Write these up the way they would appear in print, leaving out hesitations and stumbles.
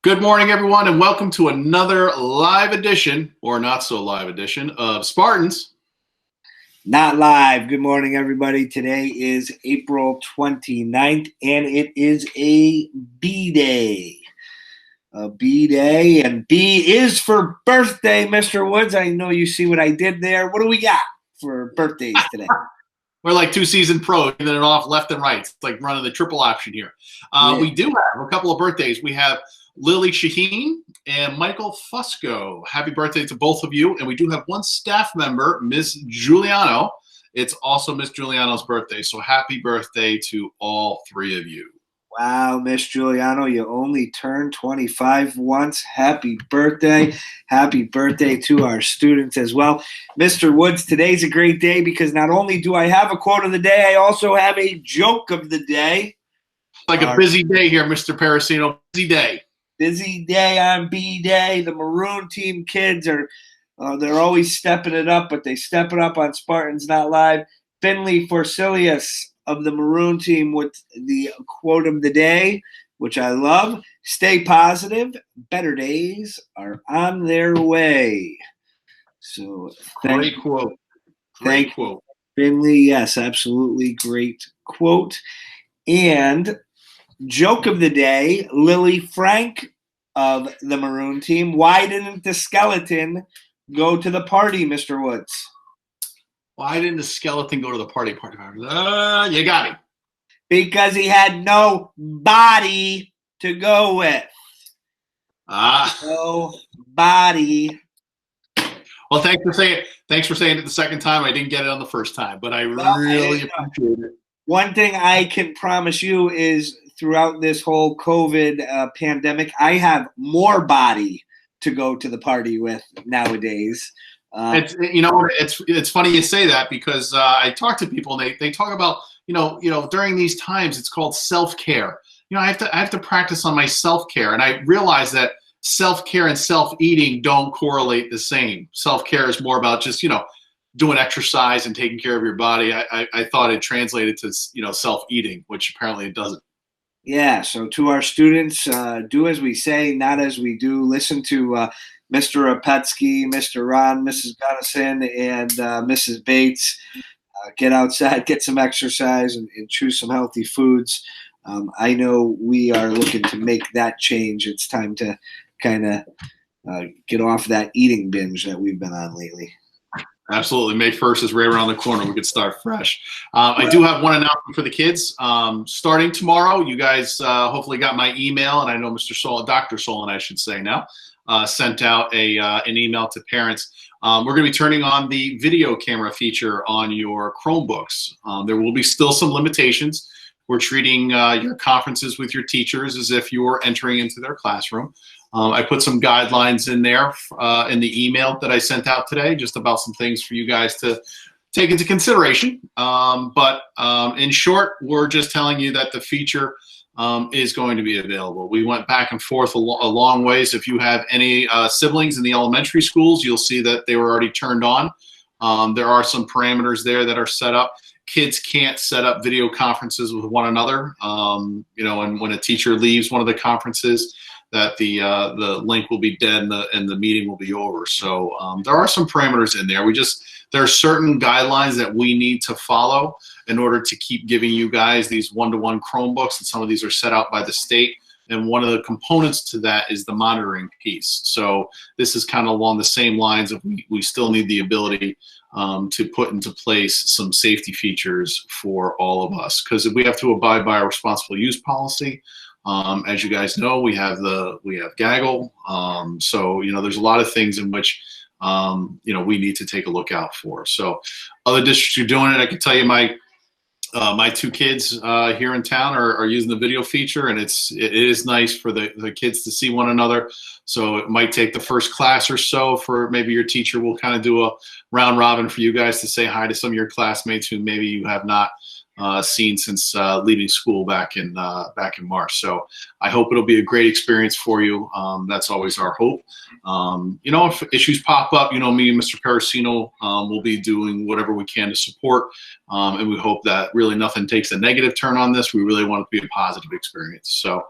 Good morning, everyone, and welcome to another live edition, or not so live edition, of Spartans. Not live. Good morning, everybody. Today is April 29th, and it is a B day. A B day, and B is for birthday, Mr. Woods. I know you see what I did there. What do we got for birthdays today? We're like two seasoned pros, giving it off left and right. It's like running the triple option here. Yeah. We do have a couple of birthdays. We have Lily Shaheen and Michael Fusco. Happy birthday to both of you. And we do have one staff member, Miss Giuliano. It's also Miss Giuliano's birthday. So happy birthday to all three of you. Wow, Miss Giuliano, you only turned 25 once. Happy birthday. Happy birthday to our students as well. Mr. Woods, today's a great day because not only do I have a quote of the day, I also have a joke of the day. Like a busy day here, Mr. Parasino. Busy day. Busy day on B Day. The Maroon Team kids are they're always stepping it up, but they step it up on Spartans Not Live. Finley Forsilius of the Maroon Team with the quote of the day, which I love. Stay positive. Better days are on their way. So great quote. Great quote. Finley, yes, absolutely great quote. And joke of the day, Lily Frank of the Maroon Team. Why didn't the skeleton go to the party, Mr. Woods? Why didn't the skeleton go to the party? You got him. Because he had no body to go with. No body. Well, thanks for saying it the second time. I didn't get it on the first time, but I really appreciate it. One thing I can promise you is throughout this whole COVID pandemic, I have more body to go to the party with nowadays. It's funny you say that because I talk to people and they talk about during these times it's called self-care. I have to practice on my self-care, and I realize that self-care and self-eating don't correlate the same. Self-care is more about just doing exercise and taking care of your body. I thought it translated to self-eating, which apparently it doesn't. Yeah, so to our students, do as we say, not as we do. Listen to Mr. Opetsky, Mr. Ron, Mrs. Gunnison, and Mrs. Bates. Get outside, get some exercise, and choose some healthy foods. I know we are looking to make that change. It's time to kind of get off that eating binge that we've been on lately. Absolutely. May 1st is right around the corner. We could start fresh. I do have one announcement for the kids. Starting tomorrow, you guys hopefully got my email, and I know Mr. Solon, Dr. Solon, I should say now, sent out an email to parents. We're going to be turning on the video camera feature on your Chromebooks. There will be still some limitations. We're treating your conferences with your teachers as if you were entering into their classroom. I put some guidelines in there in the email that I sent out today, just about some things for you guys to take into consideration. But in short, we're just telling you that the feature is going to be available. We went back and forth a long ways. If you have any siblings in the elementary schools, you'll see that they were already turned on. There are some parameters there that are set up. Kids can't set up video conferences with one another. And when a teacher leaves one of the conferences, that the link will be dead and the meeting will be over. So there are some parameters in there. There are certain guidelines that we need to follow in order to keep giving you guys these one-to-one Chromebooks, and some of these are set out by the state. And one of the components to that is the monitoring piece. So this is kind of along the same lines of we still need the ability to put into place some safety features for all of us, because we have to abide by our responsible use policy. As you guys know, we have Gaggle. So there's a lot of things in which we need to take a look out for. So other districts are doing it. I can tell you my two kids here in town are using the video feature, and it is nice for the kids to see one another. So it might take the first class or so for maybe your teacher will kind of do a round robin for you guys to say hi to some of your classmates who maybe you have not seen since leaving school back in March. So I hope it'll be a great experience for you. That's always our hope. If issues pop up, me and Mr. Parasino will be doing whatever we can to support. And we hope that really nothing takes a negative turn on this. We really want it to be a positive experience. So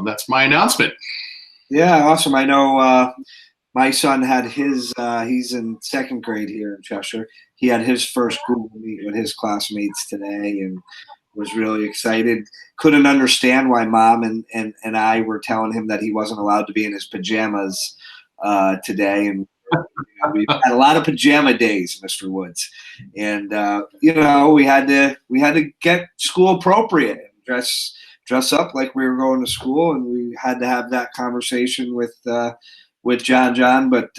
that's my announcement. Yeah, awesome. I know my son had his, he's in second grade here in Cheshire. He had his first Google Meet with his classmates today and was really excited. Couldn't understand why mom and I were telling him that he wasn't allowed to be in his pajamas today. And we've had a lot of pajama days, Mr. Woods. And, we had to get school appropriate and dress up like we were going to school. And we had to have that conversation with John, but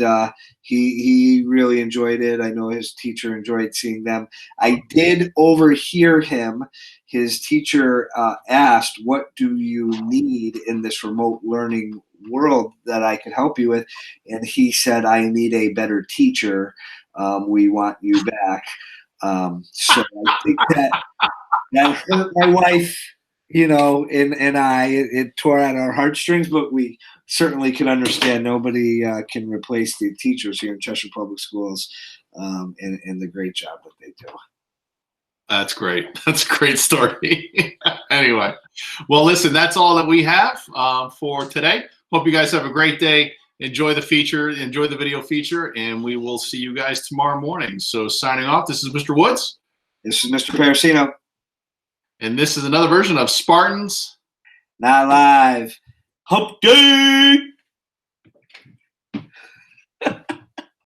he really enjoyed it. I know his teacher enjoyed seeing them. I did overhear him. His teacher asked, "What do you need in this remote learning world that I could help you with?" And he said, "I need a better teacher. We want you back." So I think that hurt my wife, and I. It tore at our heartstrings, but we certainly can understand nobody can replace the teachers here in Cheshire Public Schools and the great job that they do. That's great. That's a great story. Anyway, well, listen, that's all that we have for today. Hope you guys have a great day. Enjoy the feature, enjoy the video feature, and we will see you guys tomorrow morning. So signing off, this is Mr. Woods. This is Mr. Parasino. And this is another version of Spartans Not live. Hump day!